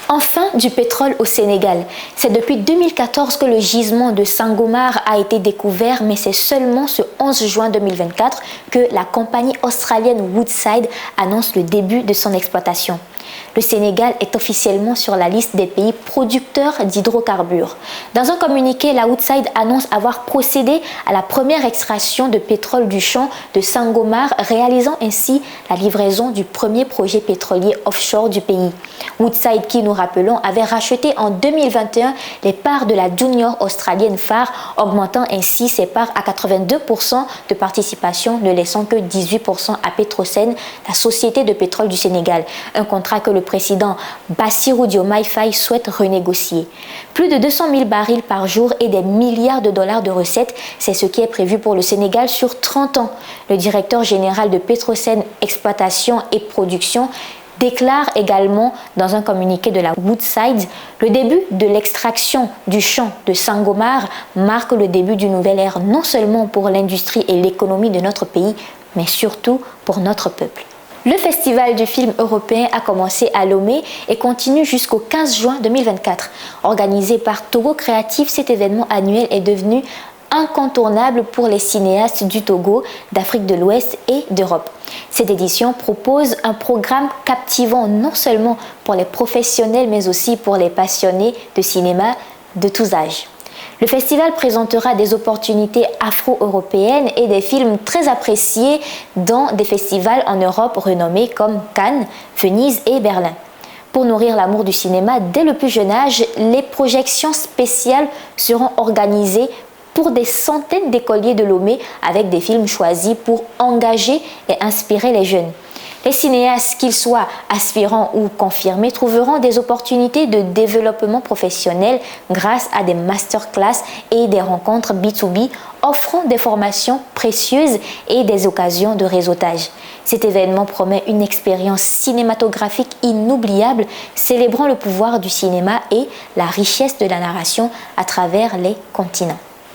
Enfin, du pétrole au Sénégal. C'est depuis 2014 que le gisement de Sangomar a été découvert, mais c'est seulement ce 11 juin 2024 que la compagnie australienne Woodside annonce le début de son exploitation. Le Sénégal est officiellement sur la liste des pays producteurs d'hydrocarbures. Dans un communiqué, la Woodside annonce avoir procédé à la première extraction de pétrole du champ de Sangomar, réalisant ainsi la livraison du premier projet pétrolier offshore du pays. Woodside, qui, nous rappelons, avait racheté en 2021 les parts de la junior australienne phare, augmentant ainsi ses parts à 82% de participation, ne laissant que 18% à Petrosen, la société de pétrole du Sénégal. Un contrat que le président Bassirou Diomaye Faye souhaite renégocier. Plus de 200 000 barils par jour et des milliards de dollars de recettes, c'est ce qui est prévu pour le Sénégal sur 30 ans. Le directeur général de Petrosen Exploitation et Production déclare également dans un communiqué de la Woodside: le début de l'extraction du champ de Sangomar marque le début d'une nouvelle ère, non seulement pour l'industrie et l'économie de notre pays, mais surtout pour notre peuple. Le festival du film européen a commencé à Lomé et continue jusqu'au 15 juin 2024. Organisé par Togo Créatif, cet événement annuel est devenu incontournable pour les cinéastes du Togo, d'Afrique de l'Ouest et d'Europe. Cette édition propose un programme captivant non seulement pour les professionnels mais aussi pour les passionnés de cinéma de tous âges. Le festival présentera des opportunités afro-européennes et des films très appréciés dans des festivals en Europe renommés comme Cannes, Venise et Berlin. Pour nourrir l'amour du cinéma dès le plus jeune âge, les projections spéciales seront organisées pour des centaines d'écoliers de Lomé avec des films choisis pour engager et inspirer les jeunes. Les cinéastes, qu'ils soient aspirants ou confirmés, trouveront des opportunités de développement professionnel grâce à des masterclass et des rencontres B2B offrant des formations précieuses et des occasions de réseautage. Cet événement promet une expérience cinématographique inoubliable, célébrant le pouvoir du cinéma et la richesse de la narration à travers les continents.